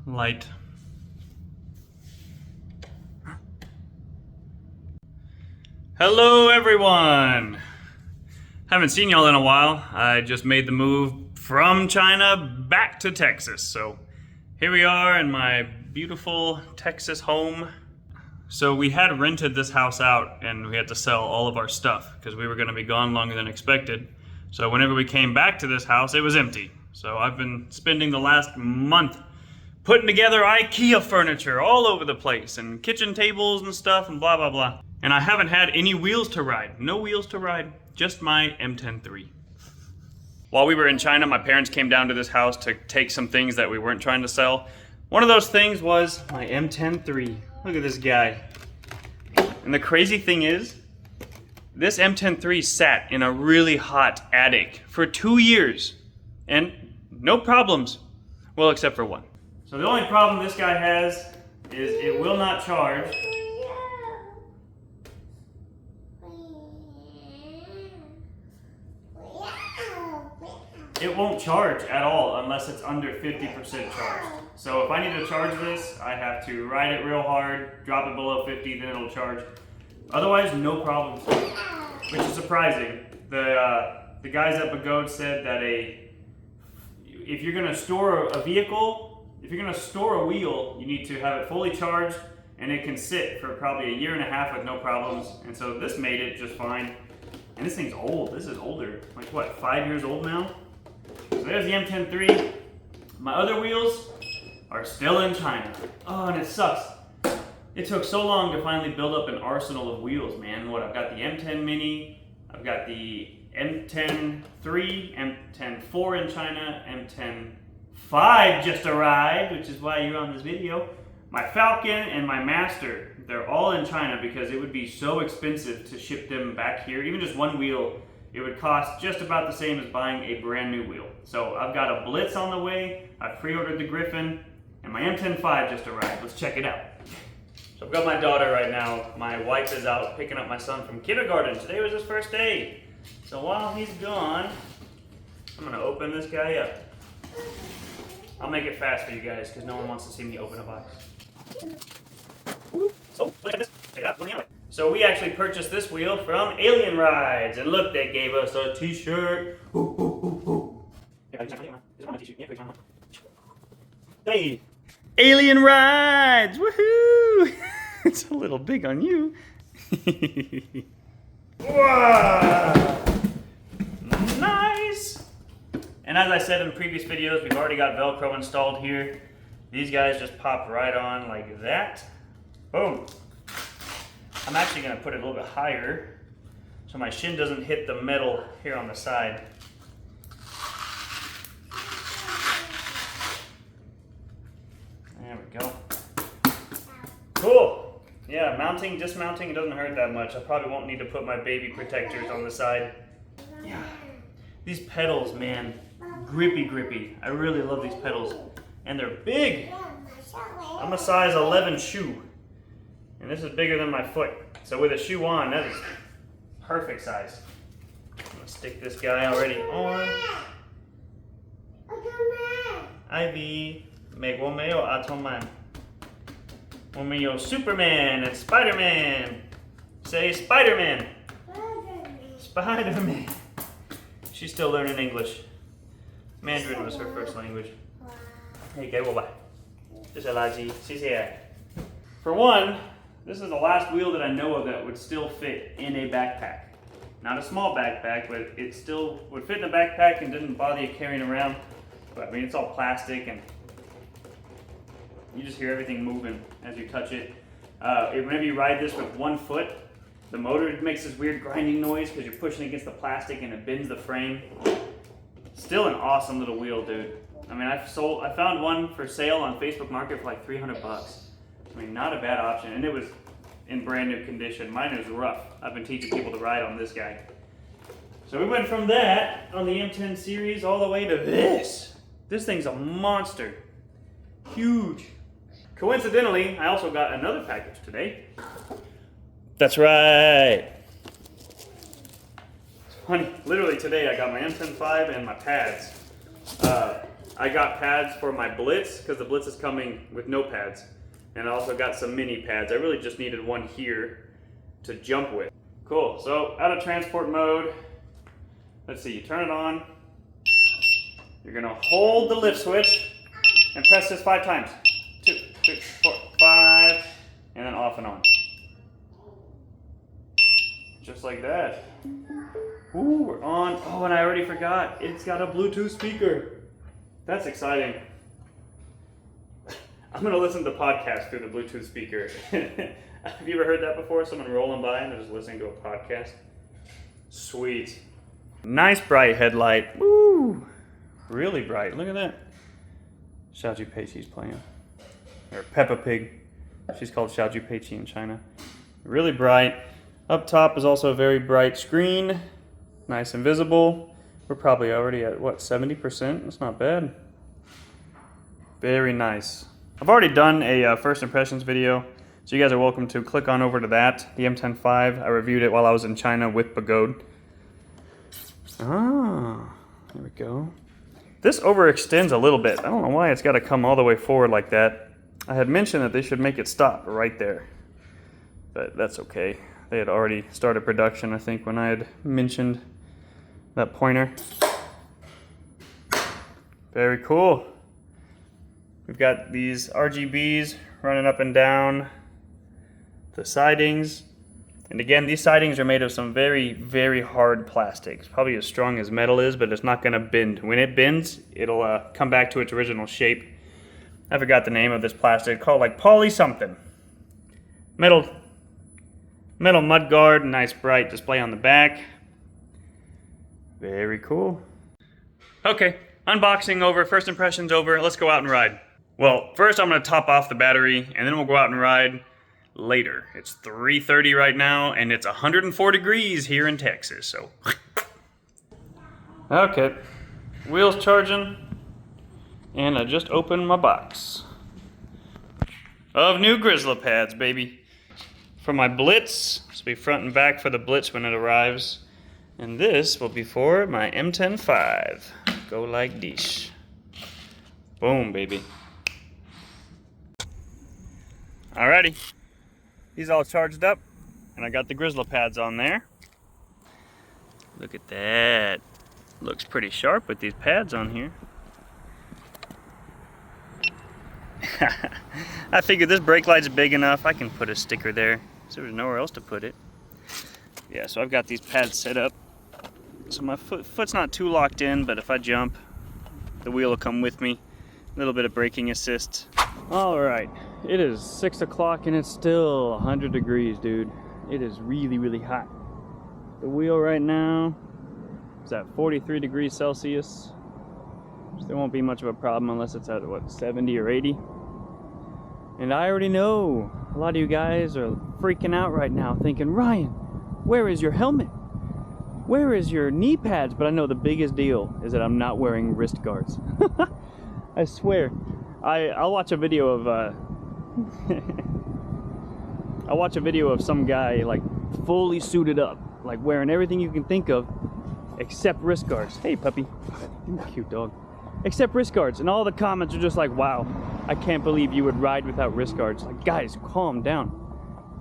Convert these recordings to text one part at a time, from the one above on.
light. Hello everyone! Haven't seen y'all in a while. I just made the move from China back to Texas. So here we are in my beautiful Texas home. So we had rented this house out and we had to sell all of our stuff because we were going to be gone longer than expected. So whenever we came back to this house, it was empty. So I've been spending the last month putting together IKEA furniture all over the place and kitchen tables and stuff and blah, blah, blah. And I haven't had any wheels to ride. No wheels to ride, just my MTEN5. While we were in China, my parents came down to this house to take some things that we weren't trying to sell. One of those things was my MTEN3. Look at this guy. And the crazy thing is, this MTEN3 sat in a really hot attic for 2 years. And no problems. Well, except for one. So the only problem this guy has is it will not charge. It won't charge at all unless it's under 50% charged. So if I need to charge this, I have to ride it real hard, drop it below 50, then it'll charge. Otherwise, no problems, which is surprising. The guys at Begode said that if you're gonna store a vehicle, if you're gonna store a wheel, you need to have it fully charged and it can sit for probably 1.5 years with no problems. And so this made it just fine. And this thing's old, this is older. Like what, 5 years old now? So there's the MTEN3. My other wheels are still in China. Oh, and it sucks. It took so long to finally build up an arsenal of wheels, man. What, I've got the M10 Mini, I've got the MTEN3, MTEN4 in China, MTEN5 just arrived, which is why you're on this video. My Falcon and my Master, they're all in China because it would be so expensive to ship them back here. Even just one wheel, it would cost just about the same as buying a brand new wheel. So I've got a Blitz on the way, I've pre-ordered the Griffin, and my MTEN5 just arrived. Let's check it out. So I've got my daughter right now. My wife is out picking up my son from kindergarten. Today was his first day. So while he's gone, I'm gonna open this guy up. I'll make it fast for you guys because no one wants to see me open a box. So look at this, check it out, let me out. So we actually purchased this wheel from Alien Rides, and look, they gave us a t-shirt. Hey, Alien Rides, woohoo! It's a little big on you. Wow! Nice! And as I said in previous videos, we've already got Velcro installed here. These guys just pop right on like that. Boom! I'm actually going to put it a little bit higher so my shin doesn't hit the metal here on the side. There we go. Cool! Yeah, mounting, dismounting, it doesn't hurt that much. I probably won't need to put my baby protectors on the side. Yeah. These pedals, man, grippy. I really love these pedals. And they're big. I'm a size 11 shoe. And this is bigger than my foot. So with a shoe on, that is perfect size. I'm gonna stick this guy already on. Ivy, make one mayo Atoman. One mayo Superman and Spider-Man. Say Spider-Man. Spider-Man. She's still learning English. Mandarin was her first language. Hey, go bye. This is Alaji. She's here. For one, this is the last wheel that I know of that would still fit in a backpack. Not a small backpack, but it still would fit in a backpack and didn't bother you carrying around. But I mean, it's all plastic and you just hear everything moving as you touch it. Whenever you ride this with one foot, the motor makes this weird grinding noise because you're pushing against the plastic and it bends the frame. Still an awesome little wheel, dude. I mean, I found one for sale on Facebook Market for like 300 bucks. I mean, not a bad option, and it was in brand new condition. Mine is rough. I've been teaching people to ride on this guy. So we went from that on the M10 series all the way to this. This thing's a monster. Huge. Coincidentally, I also got another package today. That's right. It's funny, literally today I got my MTEN5 and my pads. I got pads for my Blitz because the Blitz is coming with no pads. And I also got some mini pads. I really just needed one here to jump with. Cool, so out of transport mode, let's see, you turn it on. You're gonna hold the lift switch and press this 5 times. 2, 3, 4, 5, and then off and on. Just like that. Ooh, we're on. Oh, and I already forgot. It's got a Bluetooth speaker. That's exciting. I'm gonna listen to podcasts through the Bluetooth speaker. Have you ever heard that before? Someone rolling by and they're just listening to a podcast? Sweet. Nice bright headlight. Woo! Really bright. Look at that. Xiaoju Peiqi's playing. Or Peppa Pig. She's called Xiaoju Peiqi in China. Really bright. Up top is also a very bright screen. Nice and visible. We're probably already at, what, 70%? That's not bad. Very nice. I've already done a first impressions video, so you guys are welcome to click on over to that. The M10.5, I reviewed it while I was in China with Begode. Ah, there we go. This overextends a little bit. I don't know why it's got to come all the way forward like that. I had mentioned that they should make it stop right there, but that's okay. They had already started production, I think, when I had mentioned that pointer. Very cool. We've got these RGBs running up and down the sidings. And again, these sidings are made of some very, very hard plastics. Probably as strong as metal is, but it's not gonna bend. When it bends, it'll come back to its original shape. I forgot the name of this plastic. It's called like poly something. Metal mud guard, nice bright display on the back. Very cool. Okay, unboxing over, first impressions over. Let's go out and ride. Well, first I'm gonna top off the battery and then we'll go out and ride later. It's 3:30 right now and it's 104 degrees here in Texas, so. Okay, wheels charging and I just opened my box of new Grizzly pads, baby. For my Blitz, this will be front and back for the Blitz when it arrives. And this will be for my M10.5. Go like this. Boom, baby. Alrighty. These all charged up. And I got the Grizzly pads on there. Look at that. Looks pretty sharp with these pads on here. I figured this brake light's big enough. I can put a sticker there. So there's nowhere else to put it. Yeah, so I've got these pads set up. So my foot's not too locked in, but if I jump, the wheel will come with me. A little bit of braking assist. All right, it is 6 o'clock and it's still 100 degrees, dude. It is really, really hot. The wheel right now is at 43 degrees Celsius. So there won't be much of a problem unless it's at, what, 70 or 80. And I already know a lot of you guys are freaking out right now thinking, Ryan, where is your helmet? Where is your knee pads? But I know the biggest deal is that I'm not wearing wrist guards. I swear. I'll watch a video of I'll watch a video of some guy like fully suited up, like wearing everything you can think of except wrist guards. Hey puppy, you're a cute dog. Except wrist guards, and all the comments are just like, wow, I can't believe you would ride without wrist guards. Like, guys, calm down.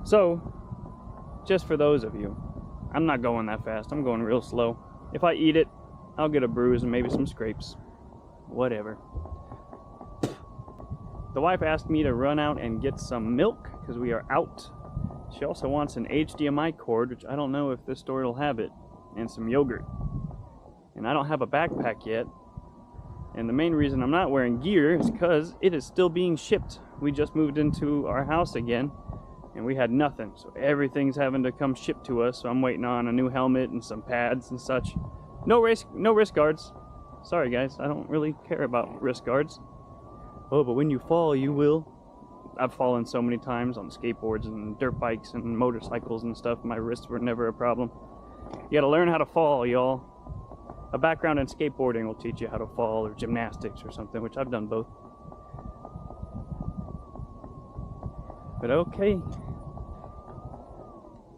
So, just for those of you, I'm not going that fast. I'm going real slow. If I eat it, I'll get a bruise and maybe some scrapes. Whatever. The wife asked me to run out and get some milk because we are out. She also wants an HDMI cord, which I don't know if this store will have it, and some yogurt. And I don't have a backpack yet. And the main reason I'm not wearing gear is because it is still being shipped. We just moved into our house again and we had nothing. So everything's having to come shipped to us. So I'm waiting on a new helmet and some pads and such. No wrist guards. Sorry guys, I don't really care about wrist guards. Oh, but when you fall, you will. I've fallen so many times on skateboards and dirt bikes and motorcycles and stuff. My wrists were never a problem. You gotta learn how to fall, y'all. A background in skateboarding will teach you how to fall, or gymnastics or something, which I've done both. But okay.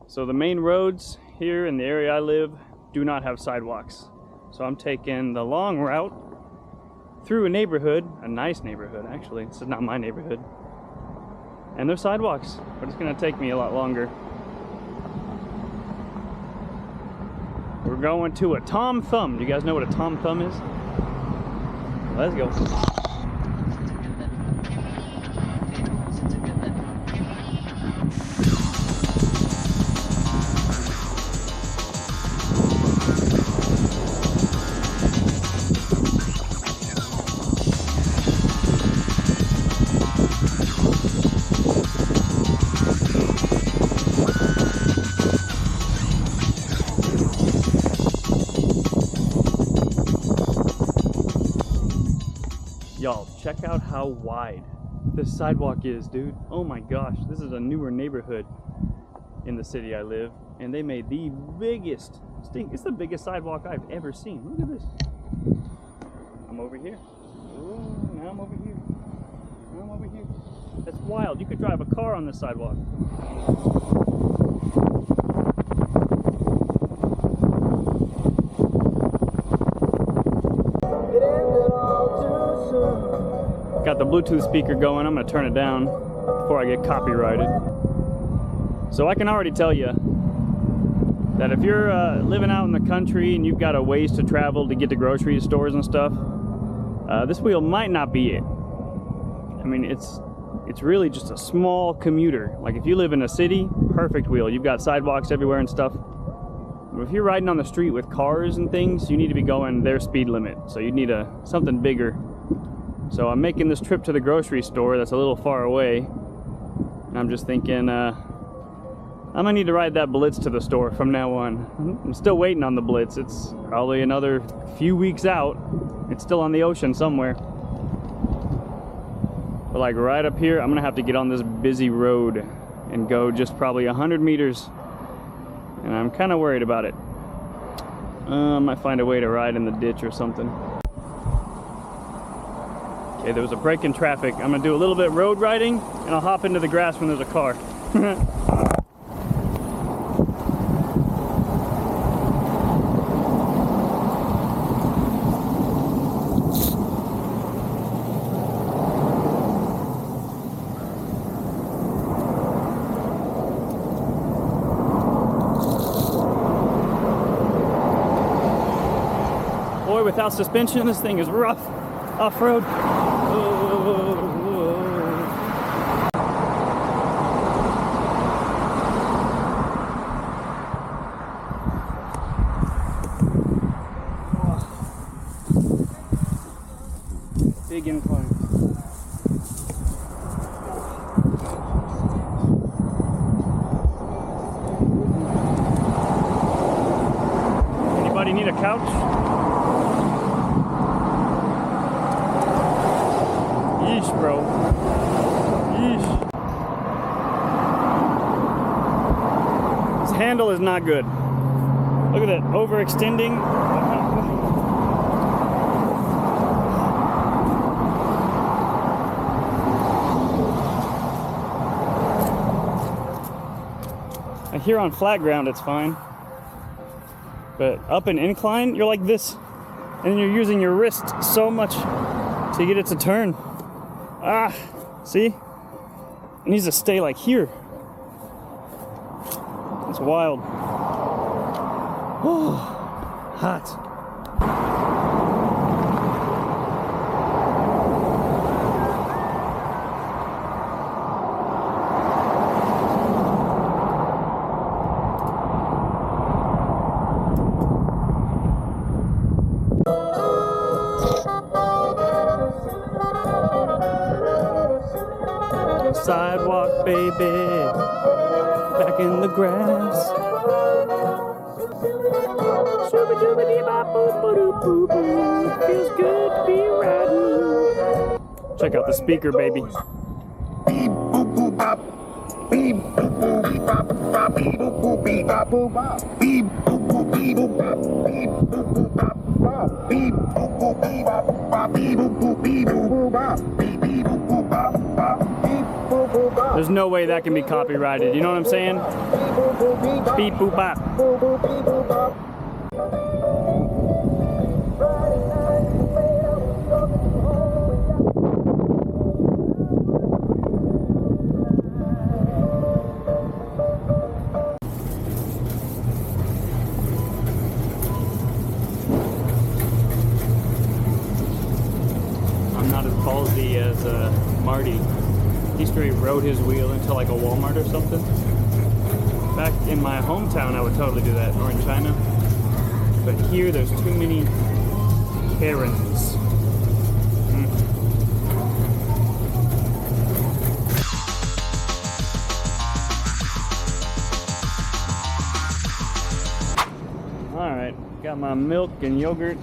So the main roads here in the area I live do not have sidewalks. So I'm taking the long route through a neighborhood, a nice neighborhood actually. This is not my neighborhood. And there's sidewalks, but it's gonna take me a lot longer. We're going to a Tom Thumb. Do you guys know what a Tom Thumb is? Let's go. Y'all, check out how wide this sidewalk is, dude. Oh my gosh, this is a newer neighborhood in the city I live, and they made the biggest, it's the biggest sidewalk I've ever seen. Look at this. I'm over here. Ooh, now I'm over here. Now I'm over here. That's wild. You could drive a car on this sidewalk. Got the Bluetooth speaker going. I'm gonna turn it down before I get copyrighted. So I can already tell you that if you're living out in the country and you've got a ways to travel to get to grocery stores and stuff, this wheel might not be it. I mean, it's really just a small commuter. Like if you live in a city, perfect wheel. You've got sidewalks everywhere and stuff. But if you're riding on the street with cars and things, you need to be going their speed limit. So you need something bigger. So I'm making this trip to the grocery store that's a little far away. And I'm just thinking, I'm gonna need to ride that Blitz to the store from now on. I'm still waiting on the Blitz. It's probably another few weeks out. It's still on the ocean somewhere. But like right up here, I'm gonna have to get on this busy road and go just probably 100 meters. And I'm kind of worried about it. I might find a way to ride in the ditch or something. Okay, there was a break in traffic. I'm gonna do a little bit road riding and I'll hop into the grass when there's a car. Boy, without suspension, this thing is rough off-road. Big incline. Anybody need a couch? Yeesh, bro. Yeesh. This handle is not good. Look at that, overextending. Here on flat ground it's fine, but up an incline you're like this and you're using your wrist so much to get it to turn. See, it needs to stay like here. It's wild. Oh, hot. Sidewalk, baby, back in the grass. Feels good to be riding. Check out the speaker, baby. Beep boop boop bop. Beep boop boop beep bop bop. Beep boop boop beep bop boop bop. Beep boop boop beep boop bop. Beep boop boop bop bop. Beep boop boop beep bop bop. Beep boop boop beep boop bop. Beep beep boop boop bop bop. There's no way that can be copyrighted. You know what I'm saying? Beep boop bop. I'm not as ballsy as Marty. He straight rode his wheel into like a Walmart or something. Back in my hometown, I would totally do that, or in China. But here, there's too many Karens. Alright, got my milk and yogurt.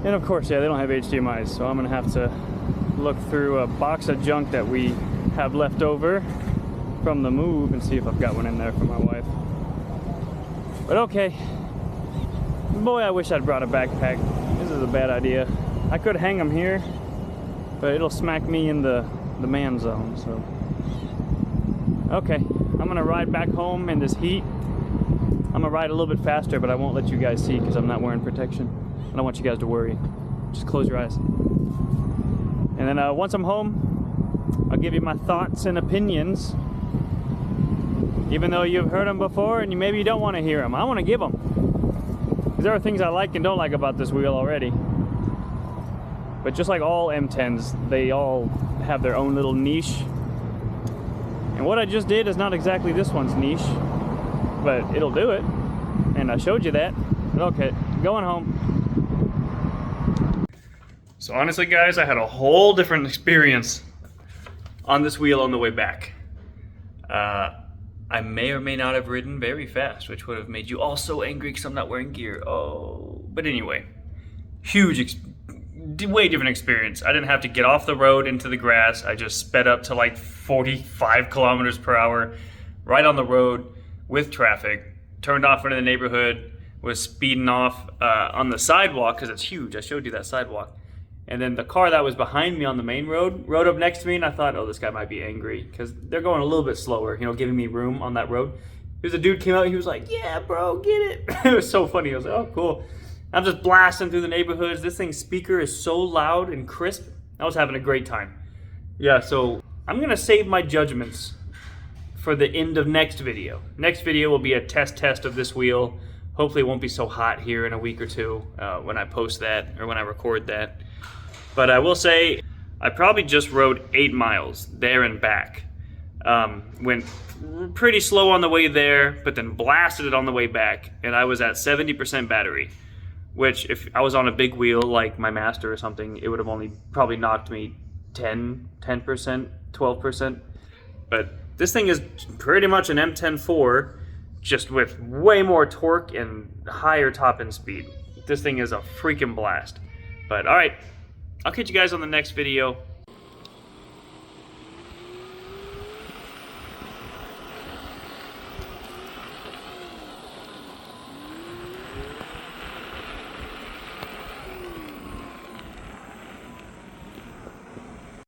And of course, yeah, they don't have HDMIs, so I'm gonna have to look through a box of junk that we have left over from the move and see if I've got one in there for my wife. But okay. Boy, I wish I'd brought a backpack. This is a bad idea. I could hang them here, but it'll smack me in the man zone, so. Okay, I'm gonna ride back home in this heat. I'm gonna ride a little bit faster, but I won't let you guys see because I'm not wearing protection. I don't want you guys to worry. Just close your eyes. And then once I'm home, I'll give you my thoughts and opinions. Even though you've heard them before and maybe you don't want to hear them, I want to give them. Because there are things I like and don't like about this wheel already. But just like all M10s, they all have their own little niche. And what I just did is not exactly this one's niche, but it'll do it. And I showed you that. Okay, going home. So honestly, guys, I had a whole different experience on this wheel on the way back. I may or may not have ridden very fast, which would have made you all so angry because I'm not wearing gear. Oh, but anyway, way different experience. I didn't have to get off the road into the grass. I just sped up to like 45 kilometers per hour, right on the road with traffic, turned off into the neighborhood, was speeding off on the sidewalk because it's huge. I showed you that sidewalk. And then the car that was behind me on the main road rode up next to me, and I thought, oh, this guy might be angry because they're going a little bit slower, you know, giving me room on that road. There's a dude came out, he was like, yeah, bro, get it. It was so funny. I was like, oh, cool. I'm just blasting through the neighborhoods. This thing's speaker is so loud and crisp. I was having a great time. Yeah, so I'm going to save my judgments for the end of next video. Next video will be a test of this wheel. Hopefully it won't be so hot here in a week or two when I post that or when I record that. But I will say, I probably just rode 8 miles there and back. Went pretty slow on the way there, but then blasted it on the way back. And I was at 70% battery, which if I was on a big wheel like my Master or something, it would have only probably knocked me 10%, 12%. But this thing is pretty much an MTEN5, just with way more torque and higher top end speed. This thing is a freaking blast. But all right. I'll catch you guys on the next video.